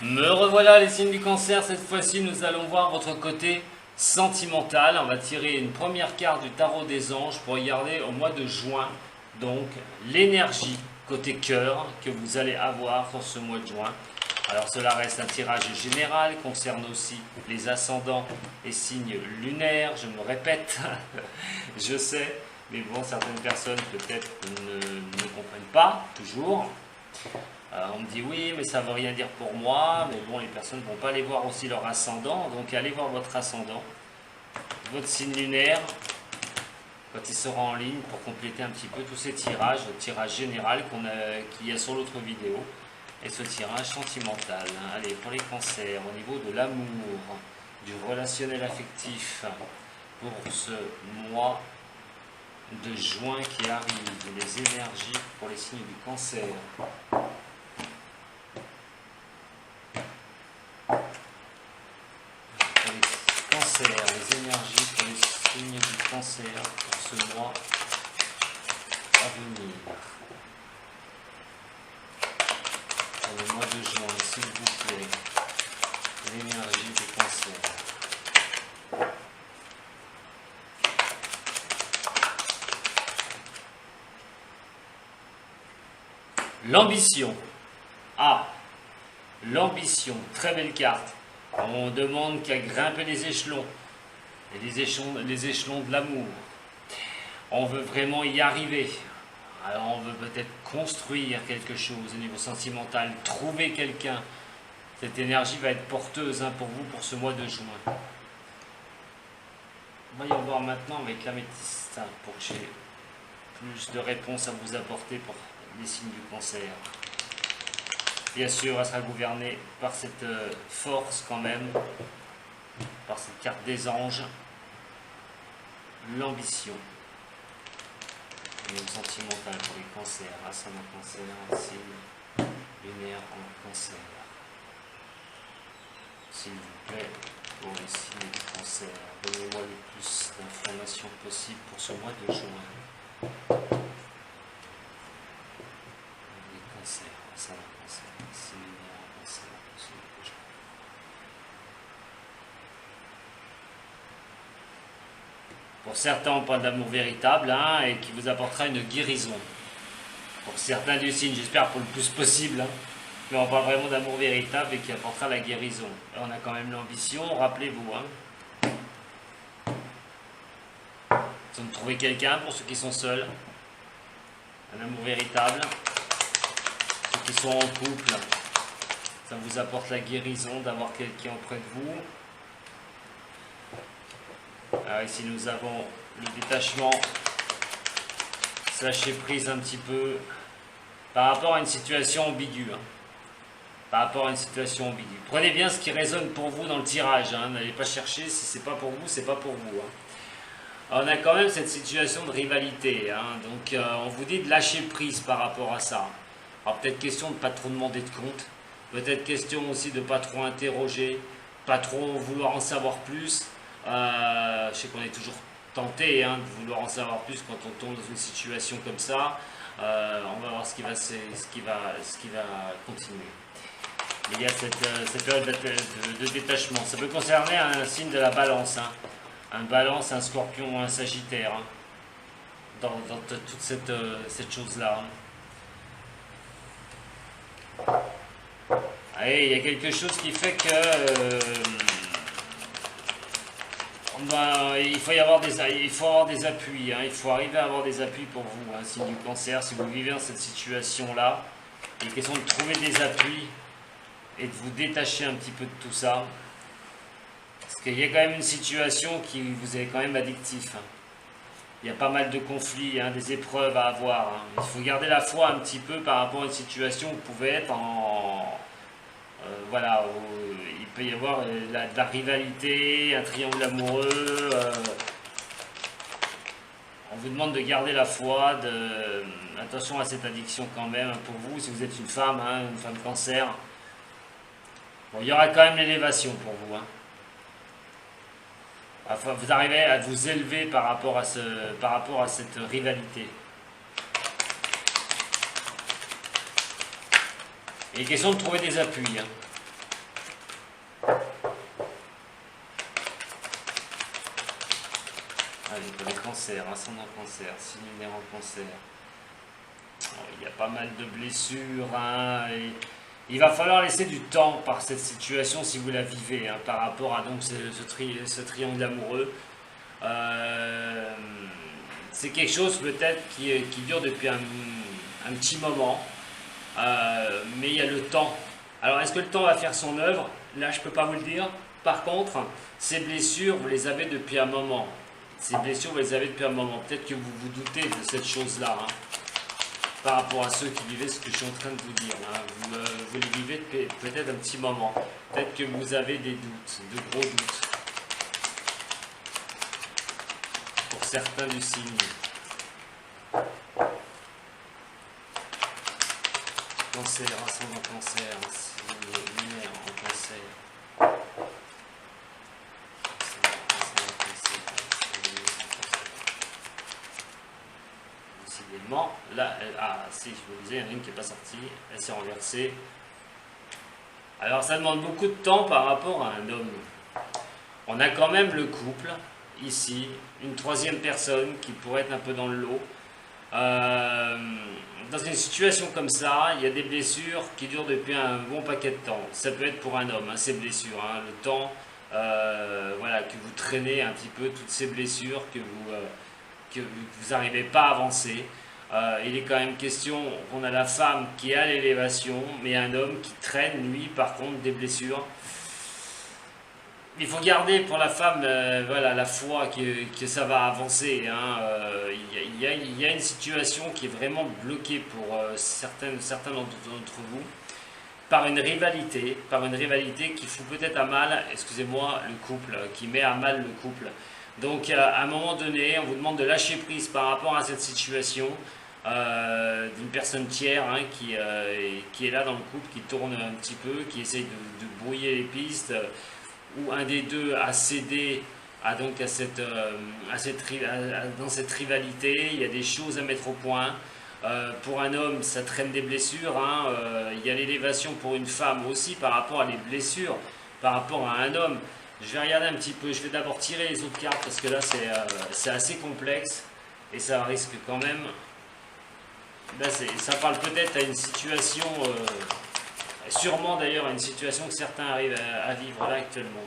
Me revoilà les signes du cancer, cette fois-ci nous allons voir votre côté sentimental. On va tirer une première carte du tarot des anges pour regarder au mois de juin, donc l'énergie côté cœur que vous allez avoir pour ce mois de juin. Alors cela reste un tirage général, concerne aussi les ascendants et signes lunaires, je me répète, je sais, mais bon, certaines personnes peut-être ne comprennent pas toujours. On me dit oui, mais ça ne veut rien dire pour moi, mais bon, les personnes ne vont pas aller voir aussi leur ascendant, donc allez voir votre ascendant, votre signe lunaire, quand il sera en ligne, pour compléter un petit peu tous ces tirages, le tirage général qu'il y a sur l'autre vidéo, et ce tirage sentimental. Allez, pour les cancers, au niveau de l'amour, du relationnel affectif, pour ce mois de juin qui arrive, les énergies pour les signes du cancer. Les énergies pour les signes du cancer pour ce mois à venir. Pour le mois de juin, s'il vous plaît, l'énergie du cancer. L'ambition. Ah, l'ambition, très belle carte. On demande qu'à grimper les échelons, et les échelons de l'amour. On veut vraiment y arriver. Alors on veut peut-être construire quelque chose au niveau sentimental, trouver quelqu'un. Cette énergie va être porteuse pour vous pour ce mois de juin. Voyons voir maintenant avec l'améthyste pour que j'ai plus de réponses à vous apporter pour les signes du cancer. Bien sûr, elle sera gouvernée par cette force quand même, par cette carte des anges, l'ambition. Et le sentimental pour les cancers, ascendant cancer, signe lunaire en cancer. S'il vous plaît, pour les signes du cancer, donnez-moi le plus d'informations possible pour ce mois de juin. Les cancers, ascendant cancer. Pour certains, on parle d'amour véritable et qui vous apportera une guérison. Pour certains du signe, j'espère pour le plus possible, mais on parle vraiment d'amour véritable et qui apportera la guérison. Et on a quand même l'ambition, rappelez-vous. De trouver quelqu'un pour ceux qui sont seuls. Un amour véritable. Ceux qui sont en couple, ça vous apporte la guérison d'avoir quelqu'un auprès de vous. Alors ici nous avons le détachement, lâcher prise un petit peu par rapport à une situation ambiguë. Par rapport à une situation ambiguë. Prenez bien ce qui résonne pour vous dans le tirage. N'allez pas chercher, si c'est pas pour vous, c'est pas pour vous. Alors, on a quand même cette situation de rivalité. Donc on vous dit de lâcher prise par rapport à ça. Alors peut-être question de ne pas trop demander de compte. Peut-être question aussi de ne pas trop interroger, pas trop vouloir en savoir plus. Je sais qu'on est toujours tenté de vouloir en savoir plus quand on tombe dans une situation comme ça. On va voir ce qui va continuer. Il y a cette période de détachement. Ça peut concerner un signe de la balance. Un balance, un scorpion, un sagittaire. Dans toute cette chose-là. Allez, il y a quelque chose qui fait que il faut avoir des appuis, il faut arriver à avoir des appuis pour vous, signe du cancer, si vous vivez dans cette situation-là, il est question de trouver des appuis et de vous détacher un petit peu de tout ça, parce qu'il y a quand même une situation qui vous est quand même addictif. Il y a pas mal de conflits, des épreuves à avoir. Il faut garder la foi un petit peu par rapport à une situation où vous pouvez être il peut y avoir de la rivalité, un triangle amoureux. On vous demande de garder la foi, attention à cette addiction quand même, pour vous, si vous êtes une femme cancer. Bon, il y aura quand même l'élévation pour vous. Enfin, vous arrivez à vous élever par rapport à cette rivalité. Il est question de trouver des appuis. Allez, pour les cancers, ascendant cancer, signe lunaire en cancer. Il y a pas mal de blessures. Et il va falloir laisser du temps par cette situation si vous la vivez, par rapport à donc ce triangle amoureux. C'est quelque chose peut-être qui dure depuis un petit moment. Mais il y a le temps. Alors, est-ce que le temps va faire son œuvre? Là, je ne peux pas vous le dire. Par contre, ces blessures, vous les avez depuis un moment. Ces blessures, vous les avez depuis un moment. Peut-être que vous vous doutez de cette chose-là, par rapport à ceux qui vivaient ce que je suis en train de vous dire. Vous les vivez depuis peut-être un petit moment. Peut-être que vous avez des doutes, de gros doutes. Pour certains du signe. Cancer, ascendant cancer, lunaire en cancer. Décidément, là, si, je vous disais, il y en a une qui n'est pas sortie, elle s'est renversée. Alors, ça demande beaucoup de temps par rapport à un homme. On a quand même le couple, ici, une troisième personne qui pourrait être un peu dans le lot. Dans une situation comme ça, il y a des blessures qui durent depuis un bon paquet de temps. Ça peut être pour un homme, ces blessures, le temps, voilà, que vous traînez un petit peu toutes ces blessures, que vous n'arrivez pas à avancer. Il est quand même question qu'on a la femme qui est à l'élévation, mais un homme qui traîne, lui, par contre, des blessures. Il faut garder pour la femme voilà, la foi que ça va avancer. Il y a une situation qui est vraiment bloquée pour certains d'entre vous par une rivalité qui fout peut-être à mal, excusez-moi, le couple, qui met à mal le couple. Donc à un moment donné, on vous demande de lâcher prise par rapport à cette situation d'une personne tiers qui est là dans le couple, qui tourne un petit peu, qui essaye de brouiller les pistes. Où un des deux a cédé dans cette rivalité. Il y a des choses à mettre au point. Pour un homme, ça traîne des blessures. Il y a l'élévation pour une femme aussi par rapport à les blessures, par rapport à un homme. Je vais regarder un petit peu. Je vais d'abord tirer les autres cartes parce que là, c'est assez complexe et ça risque quand même. Là, ça parle peut-être à une situation. Sûrement d'ailleurs une situation que certains arrivent à vivre là actuellement.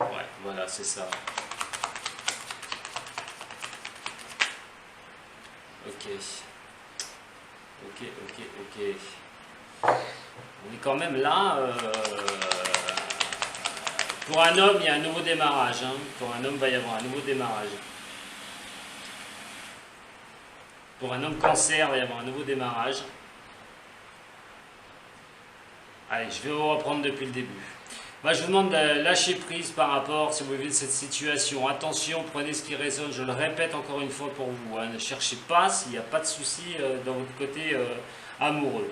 Ouais, voilà, c'est ça. Ok. On est quand même là. Pour un homme, il y a un nouveau démarrage. Pour un homme, il va y avoir un nouveau démarrage. Pour un homme cancer, il va y avoir un nouveau démarrage. Allez, je vais vous reprendre depuis le début. Moi, je vous demande de lâcher prise par rapport, si vous vivez cette situation. Attention, prenez ce qui résonne. Je le répète encore une fois pour vous. Ne cherchez pas s'il n'y a pas de souci dans votre côté amoureux.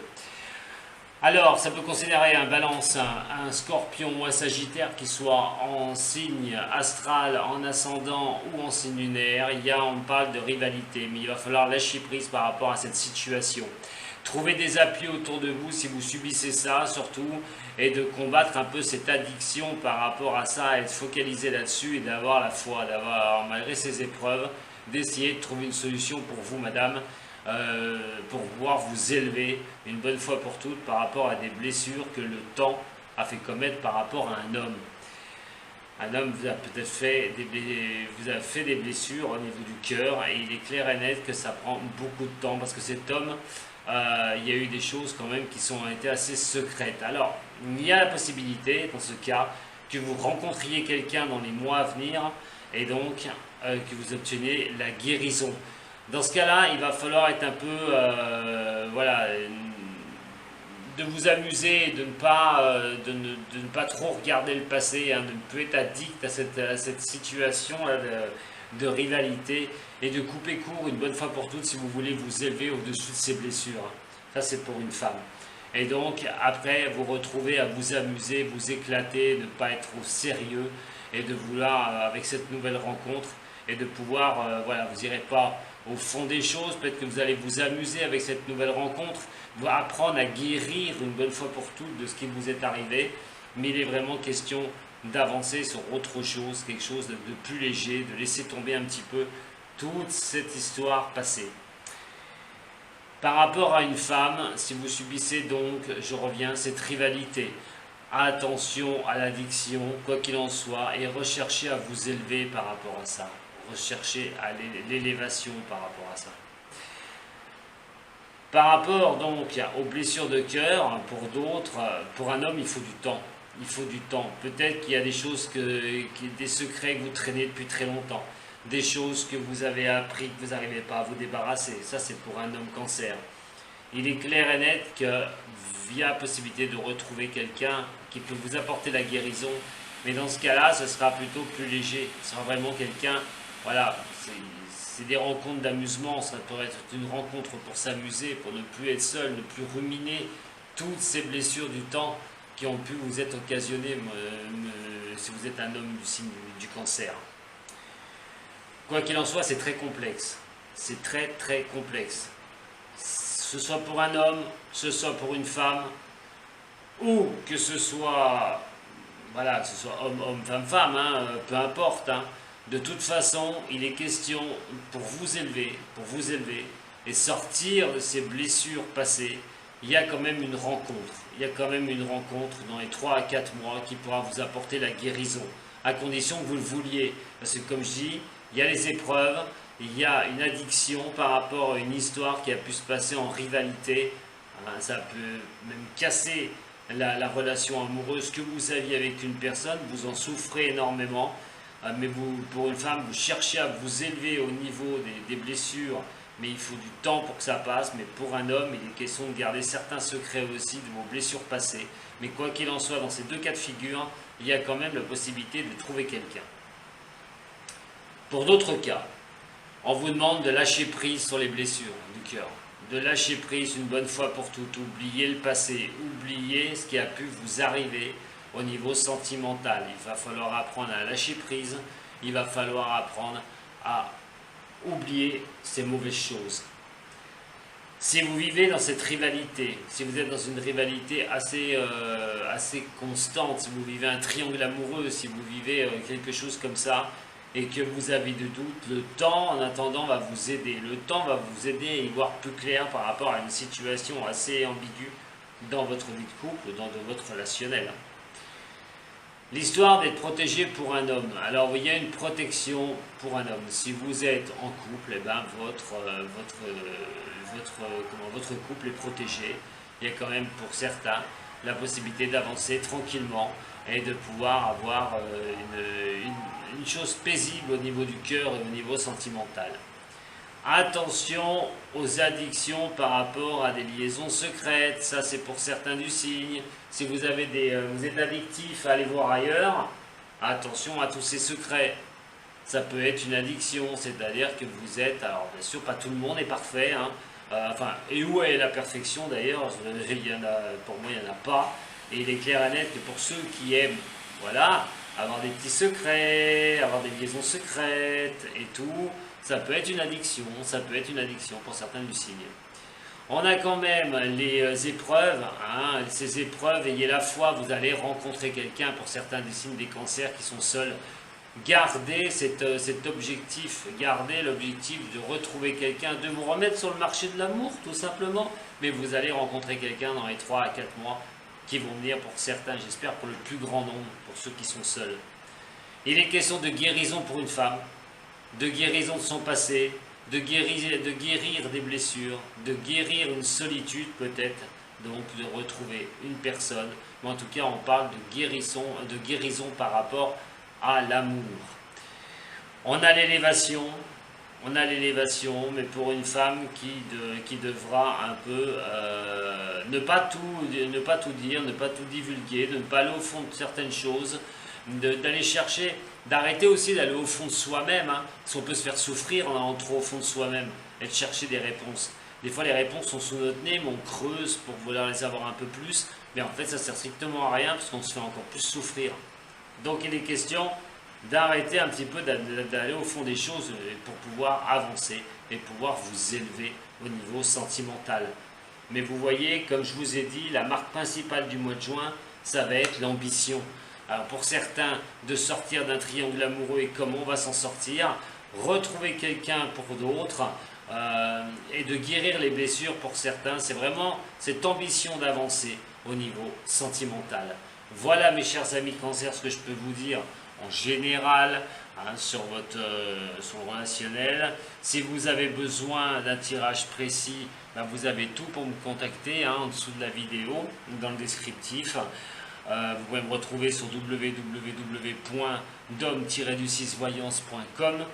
Alors, ça peut considérer un balance, un scorpion ou un sagittaire qui soit en signe astral, en ascendant ou en signe lunaire. On parle de rivalité, mais il va falloir lâcher prise par rapport à cette situation. Trouvez des appuis autour de vous si vous subissez ça, surtout, et de combattre un peu cette addiction par rapport à ça, être focalisé là-dessus et d'avoir la foi, d'avoir, malgré ces épreuves, d'essayer de trouver une solution pour vous, madame. Pour pouvoir vous élever une bonne fois pour toutes par rapport à des blessures que le temps a fait commettre par rapport à un homme. Un homme vous a peut-être fait des blessures au niveau du cœur et il est clair et net que ça prend beaucoup de temps parce que cet homme, il y a eu des choses quand même qui ont été assez secrètes. Alors, il y a la possibilité dans ce cas que vous rencontriez quelqu'un dans les mois à venir et donc que vous obteniez la guérison. Dans ce cas-là, il va falloir être un peu, voilà, de vous amuser, de ne pas trop regarder le passé, de ne plus être addict à cette situation de rivalité et de couper court une bonne fois pour toutes si vous voulez vous élever au-dessus de ces blessures. Ça, c'est pour une femme. Et donc après vous retrouvez à vous amuser, vous éclater, ne pas être au sérieux et de vouloir avec cette nouvelle rencontre et de pouvoir, voilà, vous n'irez pas au fond des choses, peut-être que vous allez vous amuser avec cette nouvelle rencontre, vous apprendre à guérir une bonne fois pour toutes de ce qui vous est arrivé, mais il est vraiment question d'avancer sur autre chose, quelque chose de plus léger, de laisser tomber un petit peu toute cette histoire passée. Par rapport à une femme, si vous subissez donc, je reviens, cette rivalité, attention à l'addiction, quoi qu'il en soit, et recherchez à vous élever par rapport à ça. Recherchez à l'élévation par rapport à ça. Par rapport donc aux blessures de cœur, pour d'autres, pour un homme, il faut du temps. Il faut du temps. Peut-être qu'il y a des choses, des secrets que vous traînez depuis très longtemps. Des choses que vous avez appris, que vous n'arrivez pas à vous débarrasser. Ça, c'est pour un homme cancer. Il est clair et net que via la possibilité de retrouver quelqu'un qui peut vous apporter la guérison, mais dans ce cas-là, ce sera plutôt plus léger. Ce sera vraiment quelqu'un, voilà, c'est des rencontres d'amusement, ça pourrait être une rencontre pour s'amuser, pour ne plus être seul, ne plus ruminer toutes ces blessures du temps qui ont pu vous être occasionnées si vous êtes un homme du signe du cancer. Quoi qu'il en soit, c'est très complexe. C'est très très complexe. Ce soit pour un homme, ce soit pour une femme, ou que ce soit, voilà, que ce soit homme, femme, hein, peu importe. Hein. De toute façon, il est question pour vous élever et sortir de ces blessures passées. Il y a quand même une rencontre. Il y a quand même une rencontre dans les 3 à 4 mois qui pourra vous apporter la guérison, à condition que vous le vouliez. Parce que comme je dis, il y a les épreuves, il y a une addiction par rapport à une histoire qui a pu se passer en rivalité. Ça peut même casser la relation amoureuse que vous aviez avec une personne, vous en souffrez énormément. Mais vous, pour une femme, vous cherchez à vous élever au niveau des blessures, mais il faut du temps pour que ça passe. Mais pour un homme, il est question de garder certains secrets aussi de vos blessures passées. Mais quoi qu'il en soit, dans ces deux cas de figure, il y a quand même la possibilité de trouver quelqu'un. Pour d'autres cas, on vous demande de lâcher prise sur les blessures du cœur, de lâcher prise une bonne fois pour toutes, oublier le passé, oublier ce qui a pu vous arriver au niveau sentimental. Il va falloir apprendre à lâcher prise, il va falloir apprendre à oublier ces mauvaises choses. Si vous vivez dans cette rivalité, si vous êtes dans une rivalité assez constante, si vous vivez un triangle amoureux, si vous vivez quelque chose comme ça, et que vous avez des doutes, le temps en attendant va vous aider. Le temps va vous aider à y voir plus clair par rapport à une situation assez ambiguë dans votre vie de couple, dans votre relationnel. L'histoire d'être protégé pour un homme. Alors il y a une protection pour un homme. Si vous êtes en couple, eh ben, votre couple est protégé. Il y a quand même pour certains la possibilité d'avancer tranquillement et de pouvoir avoir une chose paisible au niveau du cœur et au niveau sentimental. Attention aux addictions par rapport à des liaisons secrètes, ça c'est pour certains du signe. Si vous avez vous êtes addictif à aller voir ailleurs, attention à tous ces secrets. Ça peut être une addiction, c'est-à-dire que vous êtes, alors bien sûr pas tout le monde est parfait, hein, et où est la perfection d'ailleurs, pour moi il n'y en a pas, et il est clair et net que pour ceux qui aiment, voilà, avoir des petits secrets, avoir des liaisons secrètes et tout, ça peut être une addiction, pour certains du signe. On a quand même les épreuves, hein, ces épreuves, ayez la foi, vous allez rencontrer quelqu'un, pour certains des signes des cancers qui sont seuls. Gardez cet objectif, gardez l'objectif de retrouver quelqu'un, de vous remettre sur le marché de l'amour, tout simplement. Mais vous allez rencontrer quelqu'un dans les 3 à 4 mois qui vont venir pour certains, j'espère pour le plus grand nombre, pour ceux qui sont seuls. Il est question de guérison pour une femme, de guérison de son passé, de guérir des blessures, de guérir une solitude peut-être, donc de retrouver une personne. Mais en tout cas, on parle de guérison par rapport à l'amour. On a l'élévation, mais pour une femme qui devra un peu ne pas tout dire, ne pas tout divulguer, de ne pas aller au fond de certaines choses, d'aller chercher, d'arrêter aussi d'aller au fond de soi-même, hein, parce qu'on peut se faire souffrir en allant trop au fond de soi-même, et de chercher des réponses. Des fois, les réponses sont sous notre nez, mais on creuse pour vouloir les avoir un peu plus. Mais en fait, ça sert strictement à rien parce qu'on se fait encore plus souffrir. Donc, il est question d'arrêter un petit peu d'aller au fond des choses pour pouvoir avancer et pouvoir vous élever au niveau sentimental. Mais vous voyez, comme je vous ai dit, la marque principale du mois de juin, ça va être l'ambition. Alors pour certains, de sortir d'un triangle amoureux et comment on va s'en sortir, retrouver quelqu'un pour d'autres, et de guérir les blessures pour certains, c'est vraiment cette ambition d'avancer au niveau sentimental. Voilà mes chers amis cancer, ce que je peux vous dire en général sur le relationnel. Si vous avez besoin d'un tirage précis, ben vous avez tout pour me contacter en dessous de la vidéo, dans le descriptif. Vous pouvez me retrouver sur www.dom-du6voyance.com.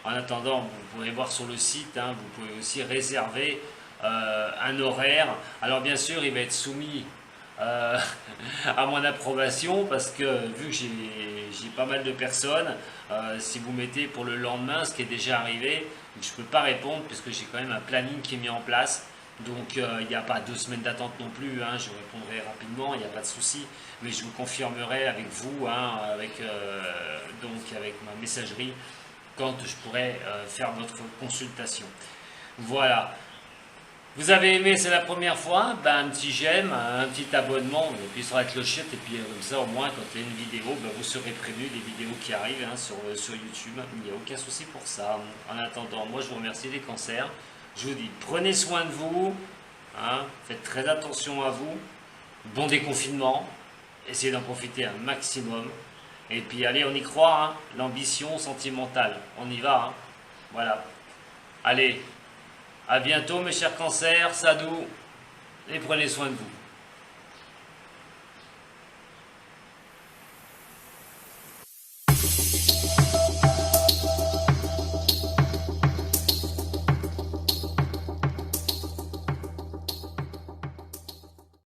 En attendant, vous pouvez voir sur le site, vous pouvez aussi réserver un horaire. Alors bien sûr, il va être soumis à mon approbation parce que vu que j'ai pas mal de personnes, si vous mettez pour le lendemain, ce qui est déjà arrivé, je ne peux pas répondre puisque j'ai quand même un planning qui est mis en place. Donc il n'y a pas 2 semaines d'attente non plus, je répondrai rapidement, il n'y a pas de souci, mais je vous confirmerai avec vous, avec ma messagerie, quand je pourrai faire votre consultation. Voilà. Vous avez aimé, c'est la première fois, un petit j'aime, un petit abonnement, et puis sur la clochette, et puis comme ça au moins quand il y a une vidéo, vous serez prévenu des vidéos qui arrivent sur YouTube, il n'y a aucun souci pour ça. En attendant, moi je vous remercie les cancers, je vous dis prenez soin de vous, faites très attention à vous, bon déconfinement, essayez d'en profiter un maximum, et puis allez on y croit, l'ambition sentimentale, on y va, voilà, allez. A bientôt mes chers cancers, sadou, et prenez soin de vous.